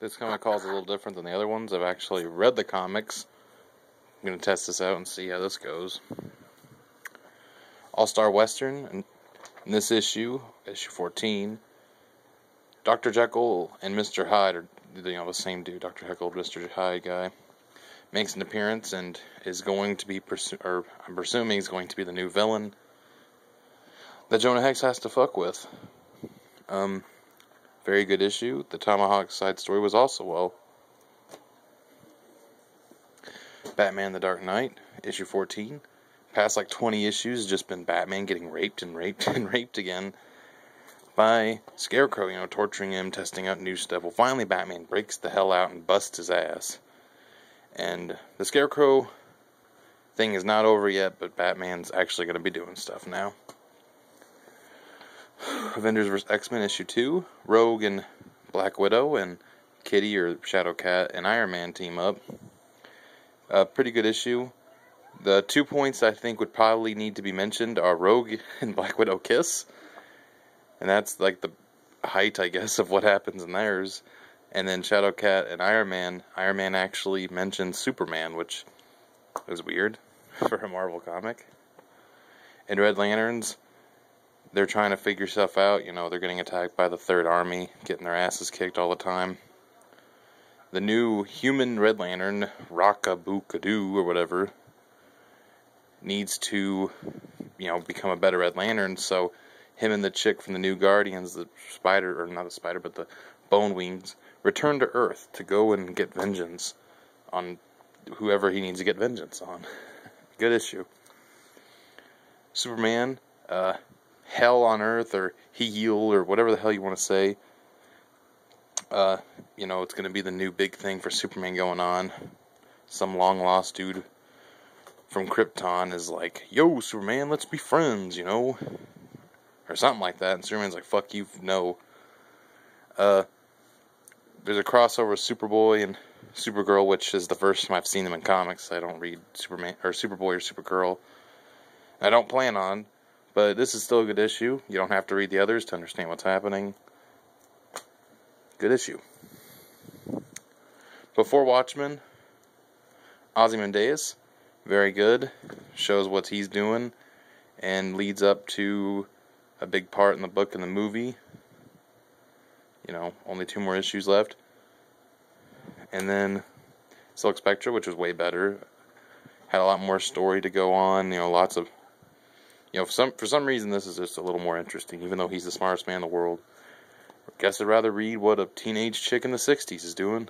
This comic call is a little different than the other ones. I've actually read the comics. I'm going to test this out and see how this goes. All-Star Western, and in this issue 14, Dr. Jekyll and Mr. Hyde are, the same dude, Dr. Jekyll, Mr. Hyde guy, makes an appearance and is going to be, I'm presuming he's going to be the new villain that Jonah Hex has to fuck with. Very good issue. The Tomahawk side story was also well. Batman the Dark Knight, issue 14. Past 20 issues, just been Batman getting raped and raped and raped again by Scarecrow, torturing him, testing out new stuff. Well, finally Batman breaks the hell out and busts his ass. And the Scarecrow thing is not over yet, but Batman's actually going to be doing stuff now. Avengers vs. X-Men issue 2. Rogue and Black Widow and Kitty or Shadowcat and Iron Man team up. Pretty good issue. The 2 points I think would probably need to be mentioned are Rogue and Black Widow kiss. And that's the height, I guess, of what happens in theirs. And then Shadowcat and Iron Man. Iron Man actually mentions Superman, which is weird for a Marvel comic. And Red Lanterns, they're trying to figure stuff out. They're getting attacked by the Third Army, getting their asses kicked all the time. The new human Red Lantern, Rock-a-Book-a-Doo, or whatever, needs to, become a better Red Lantern, so him and the chick from the New Guardians, the spider, or not the spider, but the Bone Wings, return to Earth to go and get vengeance on whoever he needs to get vengeance on. Good issue. Superman, Hell on Earth, or Heel, or whatever the hell you want to say. It's going to be the new big thing for Superman going on. Some long-lost dude from Krypton is like, yo, Superman, let's be friends, or something like that. And Superman's like, fuck you, no. There's a crossover with Superboy and Supergirl, which is the first time I've seen them in comics. I don't read Superman or Superboy or Supergirl. I don't plan on, but this is still a good issue. You don't have to read the others to understand what's happening. Good issue. Before Watchmen, Ozymandias, very good. Shows what he's doing and leads up to a big part in the book and the movie. Only 2 more issues left. And then Silk Spectre, which was way better. Had a lot more story to go on. Lots of... for some reason this is just a little more interesting, even though he's the smartest man in the world. I guess I'd rather read what a teenage chick in the 60s is doing.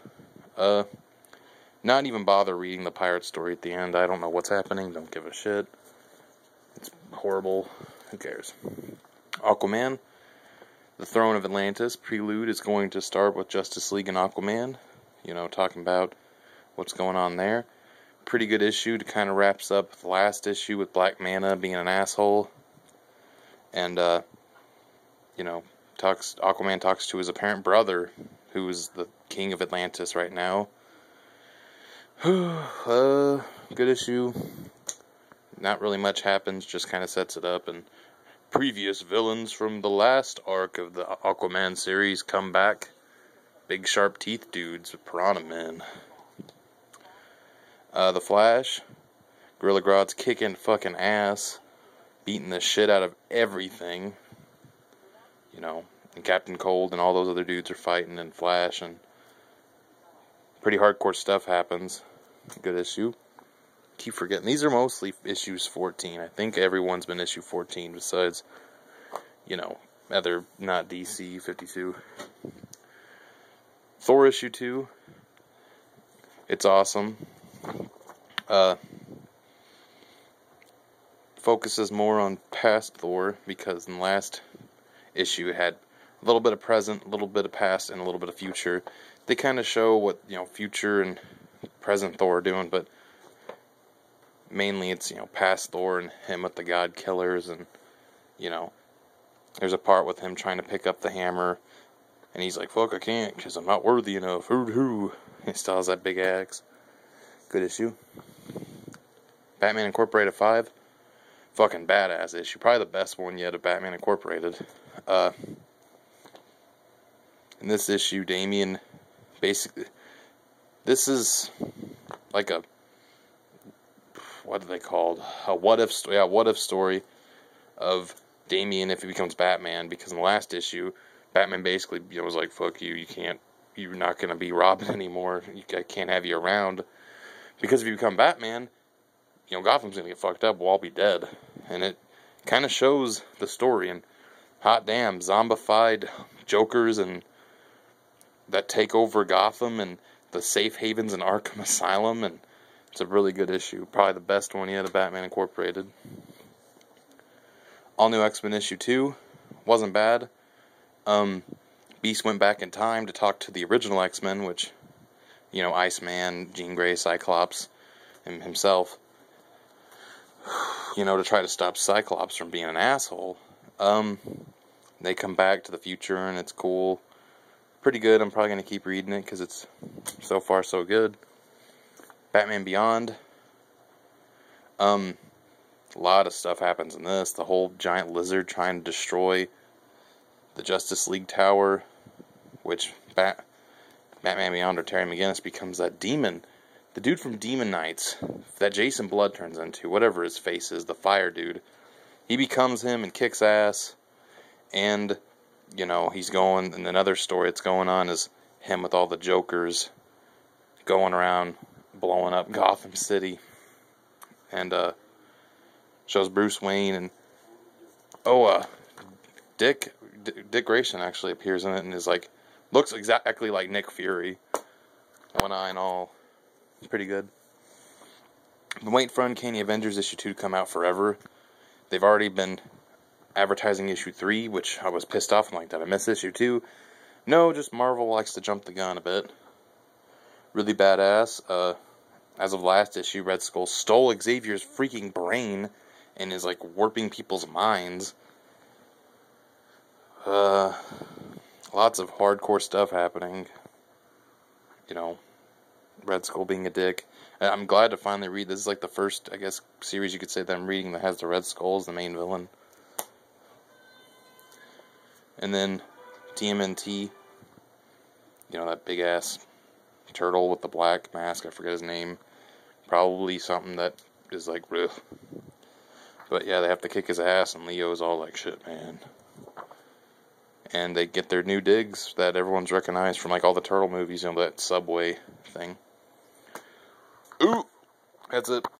Not even bother reading the pirate story at the end. I don't know what's happening. Don't give a shit. It's horrible. Who cares? Aquaman, The Throne of Atlantis. Prelude is going to start with Justice League and Aquaman. Talking about what's going on there. Pretty good issue to kind of wraps up the last issue with Black Manta being an asshole. And, Aquaman talks to his apparent brother, who is the king of Atlantis right now. Good issue. Not really much happens, just kind of sets it up. And previous villains from the last arc of the Aquaman series come back. Big sharp teeth dudes with Piranha Men. The Flash, Gorilla Grodd's kicking fucking ass, beating the shit out of everything. And Captain Cold and all those other dudes are fighting, and Flash, and pretty hardcore stuff happens. Good issue. Keep forgetting. These are mostly issues 14. I think everyone's been issue 14 besides, other not DC 52. Thor issue 2. It's awesome. Focuses more on past Thor, because in the last issue it had a little bit of present, a little bit of past, and a little bit of future. They kind of show what, future and present Thor are doing, but mainly it's, past Thor and him with the God Killers, and, there's a part with him trying to pick up the hammer, and he's like, fuck, I can't, because I'm not worthy enough, he still has that big axe. Good issue. Batman Incorporated 5, fucking badass issue, probably the best one yet of Batman Incorporated. In this issue, Damian basically, this is like a, what are they called? A what if story of Damian if he becomes Batman, because in the last issue, Batman basically, was like, fuck you, you're not going to be Robin anymore, I can't have you around, because if you become Batman, Gotham's going to get fucked up, we'll all be dead, and it kind of shows the story, and hot damn, zombified Jokers and that take over Gotham, and the safe havens in Arkham Asylum, and it's a really good issue, probably the best one yet of Batman Incorporated. All New X-Men issue 2, wasn't bad. Beast went back in time to talk to the original X-Men, which, Iceman, Jean Grey, Cyclops, and himself, to try to stop Cyclops from being an asshole. They come back to the future, and it's cool. Pretty good. I'm probably going to keep reading it, because it's so far so good. Batman Beyond. A lot of stuff happens in this. The whole giant lizard trying to destroy the Justice League Tower, which Batman Beyond or Terry McGinnis becomes that demon. The dude from Demon Knights, that Jason Blood turns into, whatever his face is, the fire dude. He becomes him and kicks ass. And, he's going, in another story that's going on is him with all the Jokers going around blowing up Gotham City. And, shows Bruce Wayne and Dick Grayson actually appears in it and is looks exactly like Nick Fury, one eye and all. It's pretty good. Been waiting for Uncanny Avengers issue 2 to come out forever. They've already been advertising issue 3, which I was pissed off. I'm like, did I miss issue 2? No, just Marvel likes to jump the gun a bit. Really badass. As of last issue, Red Skull stole Xavier's freaking brain and is warping people's minds. Lots of hardcore stuff happening. Red Skull being a dick. I'm glad to finally read. This is the first, I guess, series you could say that I'm reading that has the Red Skull as the main villain. And then TMNT. That big ass turtle with the black mask. I forget his name. Probably something that is ugh. But yeah, they have to kick his ass, and Leo's all shit, man. And they get their new digs that everyone's recognized from all the Turtle movies, that subway thing. Ooh! That's it.